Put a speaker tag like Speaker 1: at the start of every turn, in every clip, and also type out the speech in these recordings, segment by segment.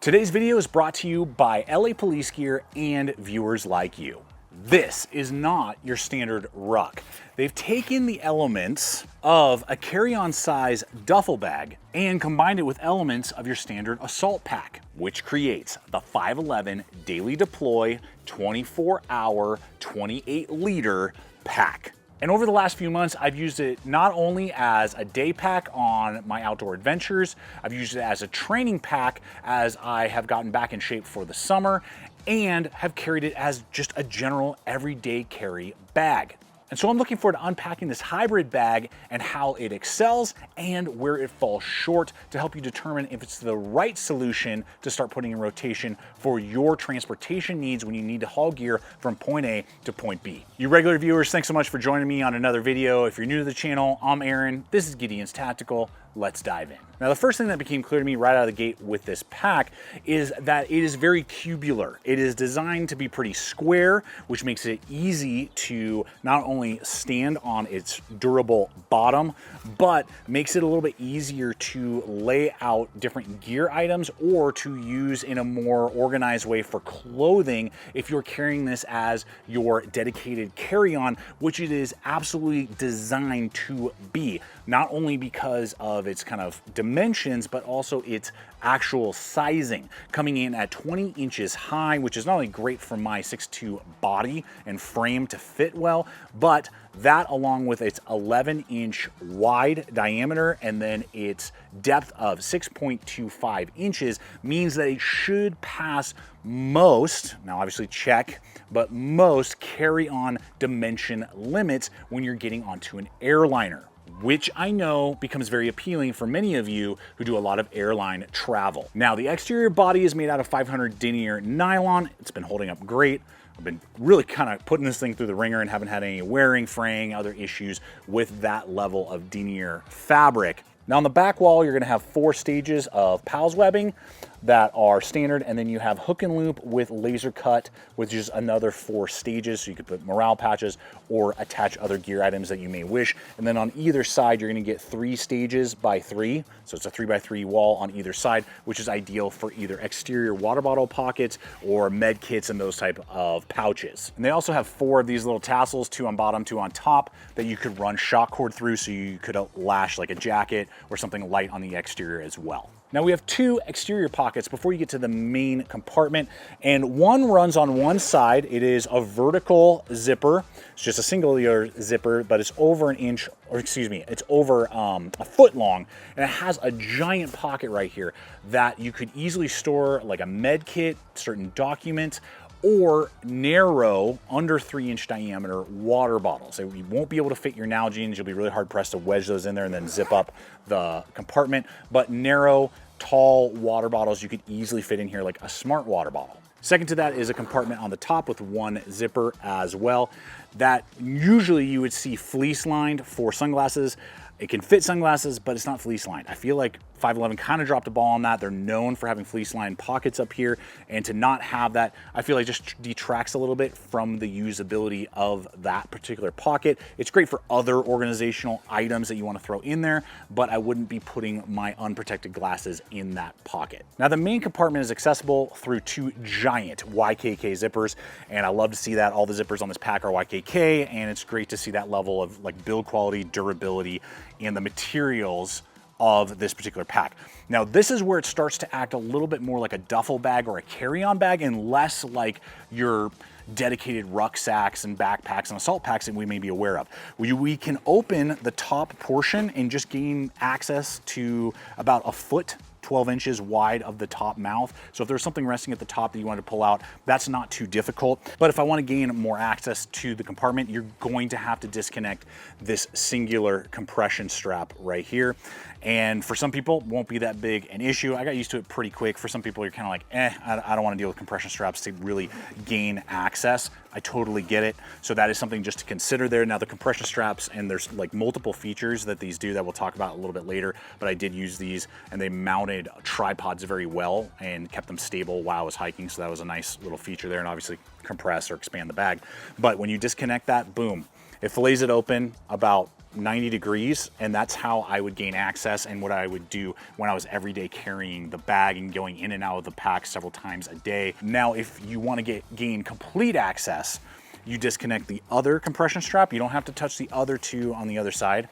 Speaker 1: Today's video is brought to you by LA Police Gear and viewers like you. This is not your standard ruck. They've taken the elements of a carry-on size duffel bag and combined it with elements of your standard assault pack, which creates the 511 Daily Deploy 24-hour 28-liter pack. And over the last few months, I've used it not only as a day pack on my outdoor adventures, I've used it as a training pack as I have gotten back in shape for the summer, and have carried it as just a general everyday carry bag. And so I'm looking forward to unpacking this hybrid bag and how it excels and where it falls short to help you determine if it's the right solution to start putting in rotation for your transportation needs when you need to haul gear from point A to point B. You regular viewers, thanks so much for joining me on another video. If you're new to the channel, I'm Aaron. This is Gideonstactical. Let's dive in. Now, the first thing that became clear to me right out of the gate with this pack is that it is very cubular. It is designed to be pretty square, which makes it easy to not only stand on its durable bottom, but makes it a little bit easier to lay out different gear items or to use in a more organized way for clothing if you're carrying this as your dedicated carry-on, which it is absolutely designed to be, not only because of its kind of dimensions, but also its actual sizing, coming in at 20 inches high, which is not only great for my 6'2" body and frame to fit well, but that along with its 11-inch wide diameter and then its depth of 6.25 inches means that it should pass most, now obviously check, but most carry-on dimension limits when you're getting onto an airliner, which I know becomes very appealing for many of you who do a lot of airline travel. Now, the exterior body is made out of 500 denier nylon. It's been holding up great. I've been really kind of putting this thing through the ringer and haven't had any wearing, fraying, other issues with that level of denier fabric. Now, on the back wall, you're gonna have 4 stages of PALS webbing that are standard, and then you have hook and loop with laser cut, which is another 4 stages, so you could put morale patches or attach other gear items that you may wish. And then on either side, you're gonna get 3 stages by 3, so it's a 3x3 wall on either side, which is ideal for either exterior water bottle pockets or med kits and those type of pouches. And they also have 4 of these little tassels, 2 on bottom, 2 on top, that you could run shock cord through, so you could lash like a jacket or something light on the exterior as well. Now, we have 2 exterior pockets before you get to the main compartment, and one runs on one side. It is a vertical zipper. It's just a single zipper, but it's over an inch, or excuse me, it's over a foot long, and it has a giant pocket right here that you could easily store like a med kit, certain documents, or narrow under 3-inch diameter water bottles. So you won't be able to fit your Nalgene's. You'll be really hard pressed to wedge those in there and then zip up the compartment, but narrow, tall water bottles you could easily fit in here like a smart water bottle. Second to that is a compartment on the top with 1 zipper as well that usually you would see fleece lined for sunglasses. It can fit sunglasses, but it's not fleece lined. I feel like 511 kind of dropped a ball on that. They're known for having fleece lined pockets up here, and to not have that, I feel like just detracts a little bit from the usability of that particular pocket. It's great for other organizational items that you want to throw in there, but I wouldn't be putting my unprotected glasses in that pocket. Now, the main compartment is accessible through 2 giant YKK zippers, and I love to see that. All the zippers on this pack are YKK, and it's great to see that level of like build quality, durability, and the materials of this particular pack. Now, this is where it starts to act a little bit more like a duffel bag or a carry-on bag and less like your dedicated rucksacks and backpacks and assault packs that we may be aware of. We can open the top portion and just gain access to about a foot 12 inches wide of the top mouth. So if there's something resting at the top that you want to pull out, that's not too difficult. But if I want to gain more access to the compartment, you're going to have to disconnect this singular compression strap right here. And for some people, it won't be that big an issue. I got used to it pretty quick. For some people, you're kind of like, I don't want to deal with compression straps to really gain access. I totally get it. So that is something just to consider there. Now, the compression straps, and there's like multiple features that these do that we'll talk about a little bit later, but I did use these and they mounted tripods very well and kept them stable while I was hiking. So that was a nice little feature there, and obviously compress or expand the bag. But when you disconnect that, boom, it fillets it open about 90 degrees, and that's how I would gain access and what I would do when I was every day carrying the bag and going in and out of the pack several times a day. Now, if you want to gain complete access, you disconnect the other compression strap. You don't have to touch the other two on the other side,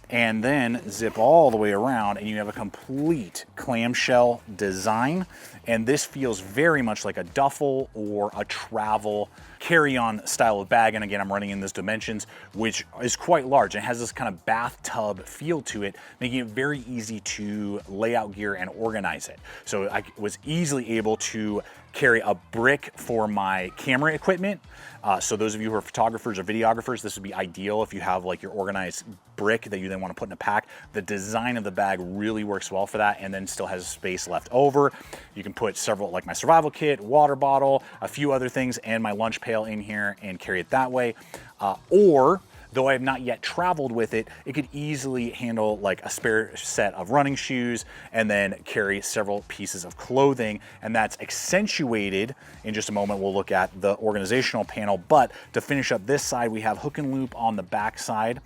Speaker 1: and then zip all the way around, and you have a complete clamshell design. And this feels very much like a duffel or a travel carry-on style of bag. And again, I'm running in those dimensions, which is quite large. It has this kind of bathtub feel to it, making it very easy to lay out gear and organize it. So I was easily able to carry a brick for my camera equipment. So those of you who are photographers or videographers, this would be ideal if you have like your organized brick that you then want to put in a pack. The design of the bag really works well for that, and then still has space left over. You can put several, like my survival kit, water bottle, a few other things, and my lunch pail in here and carry it that way. Or though I have not yet traveled with it, it could easily handle like a spare set of running shoes and then carry several pieces of clothing. And that's accentuated in just a moment. We'll look at the organizational panel, but to finish up this side, we have hook and loop on the back side.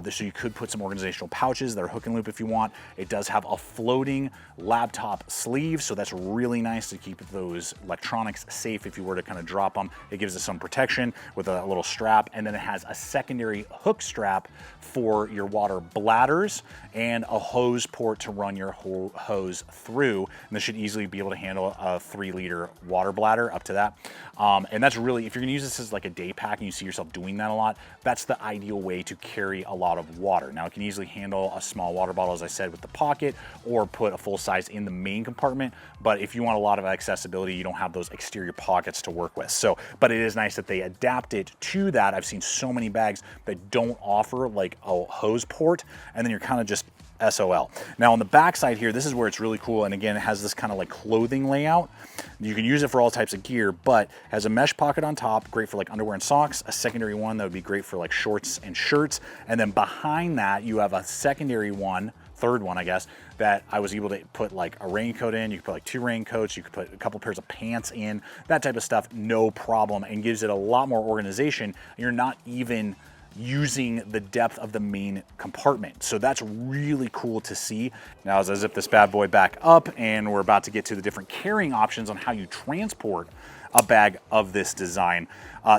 Speaker 1: So you could put some organizational pouches that are hook and loop if you want. It does have a floating laptop sleeve, so that's really nice to keep those electronics safe if you were to kind of drop them. It gives us some protection with a little strap, and then it has a secondary hook strap for your water bladders and a hose port to run your hose through. And this should easily be able to handle a 3-liter water bladder up to that. And that's really, if you're gonna use this as like a day pack and you see yourself doing that a lot, that's the ideal way to carry a lot of water. Now it can easily handle a small water bottle, as I said, with the pocket, or put a full size in the main compartment. But if you want a lot of accessibility, you don't have those exterior pockets to work with. So, but it is nice that they adapted to that. I've seen so many bags that don't offer like a hose port, and then you're kind of just SOL. Now on the back side here, this is where it's really cool, and again, it has this kind of like clothing layout. You can use it for all types of gear, but has a mesh pocket on top, great for like underwear and socks, a secondary one that would be great for like shorts and shirts, and then behind that you have a secondary one, third one I guess, that I was able to put like a raincoat in. You could put like 2 raincoats, you could put a couple pairs of pants in, that type of stuff, no problem, and gives it a lot more organization. You're not even using the depth of the main compartment. So that's really cool to see. Now as I zip this bad boy back up, and we're about to get to the different carrying options on how you transport a bag of this design.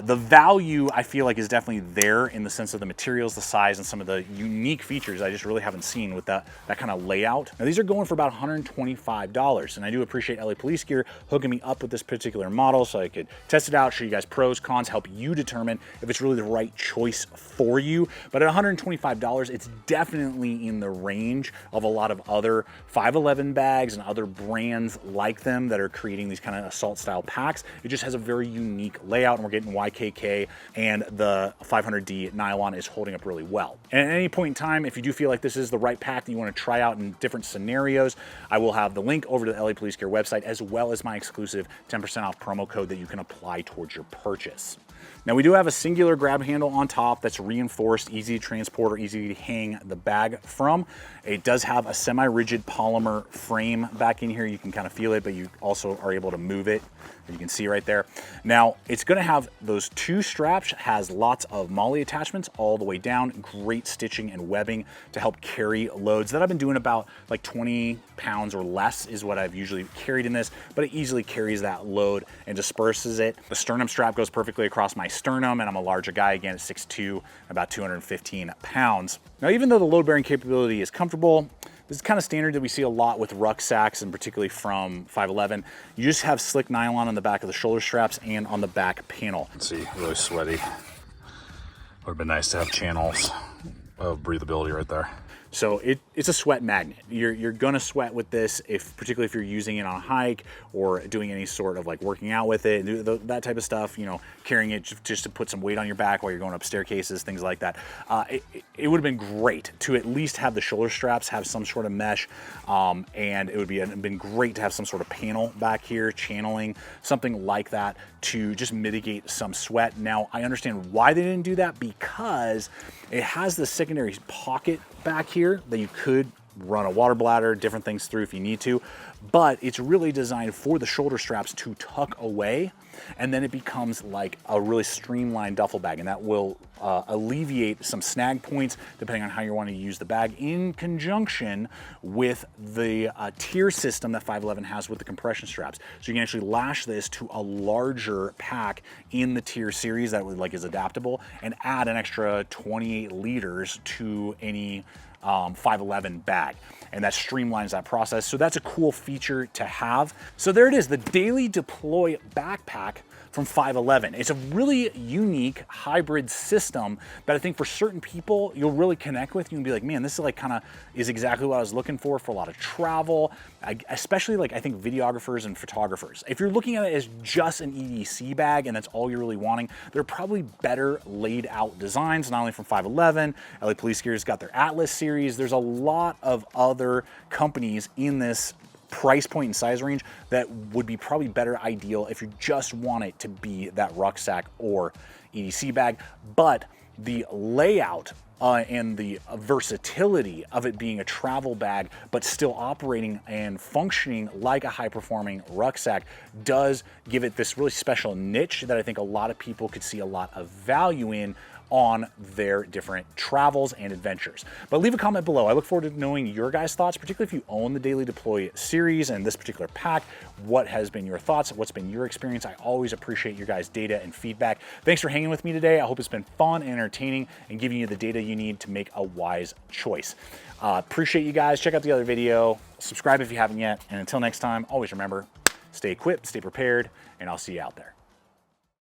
Speaker 1: The value I feel like is definitely there in the sense of the materials, the size, and some of the unique features I just really haven't seen with that kind of layout. Now these are going for about $125, and I do appreciate LA Police Gear hooking me up with this particular model so I could test it out, show you guys pros, cons, help you determine if it's really the right choice for you. But at $125, it's definitely in the range of a lot of other 511 bags and other brands like them that are creating these kind of assault style packs. It just has a very unique layout, and we're getting YKK, and the 500D nylon is holding up really well. And at any point in time, if you do feel like this is the right pack that you want to try out in different scenarios, I will have the link over to the LA Police Gear website, as well as my exclusive 10% off promo code that you can apply towards your purchase. Now we do have a singular grab handle on top that's reinforced, easy to transport or easy to hang the bag from. It does have a semi-rigid polymer frame back in here. You can kind of feel it, but you also are able to move it. You can see right there. Now it's gonna have those 2 straps, has lots of MOLLE attachments all the way down, great stitching and webbing to help carry loads that I've been doing about like 20 pounds or less is what I've usually carried in this, but it easily carries that load and disperses it. The sternum strap goes perfectly across my sternum, and I'm a larger guy, again at 6'2", about 215 pounds. Now even though the load bearing capability is comfortable, this is kind of standard that we see a lot with rucksacks, and particularly from 511. You just have slick nylon on the back of the shoulder straps and on the back panel. Let's see, really sweaty. Would have been nice to have channels of breathability right there. So it's a sweat magnet. You're gonna sweat with this, particularly if you're using it on a hike or doing any sort of like working out with it, that type of stuff, you know, carrying it just to put some weight on your back while you're going up staircases, things like that. It would have been great to at least have the shoulder straps have some sort of mesh, and it would been great to have some sort of panel back here, channeling, something like that to just mitigate some sweat. Now, I understand why they didn't do that, because it has the secondary pocket back here that you could run a water bladder, different things through if you need to, but it's really designed for the shoulder straps to tuck away, and then it becomes like a really streamlined duffel bag, and that will alleviate some snag points depending on how you want to use the bag, in conjunction with the tier system that 511 has with the compression straps. So you can actually lash this to a larger pack in the tier series that is adaptable, and add an extra 28 liters to any 511 bag, and that streamlines that process. So that's a cool feature to have. So there it is, the Daily Deploy backpack from 511. It's a really unique hybrid system that I think for certain people you'll really connect with. You can be like, man, this is like is exactly what I was looking for a lot of travel, especially I think videographers and photographers. If you're looking at it as just an EDC bag and that's all you're really wanting, there are probably better laid out designs, not only from 511, LA Police Gear's got their Atlas series. There's a lot of other companies in this price point and size range that would be probably better ideal if you just want it to be that rucksack or EDC bag. But the layout and the versatility of it being a travel bag but still operating and functioning like a high-performing rucksack does give it this really special niche that I think a lot of people could see a lot of value in on their different travels and adventures. But leave a comment below. I look forward to knowing your guys' thoughts, particularly if you own the Daily Deploy series and this particular pack. What has been your thoughts? What's been your experience? I always appreciate your guys' data and feedback. Thanks for hanging with me today. I hope it's been fun and entertaining and giving you the data you need to make a wise choice. Appreciate you guys. Check out the other video. Subscribe if you haven't yet. And until next time, always remember, stay equipped, stay prepared, and I'll see you out there.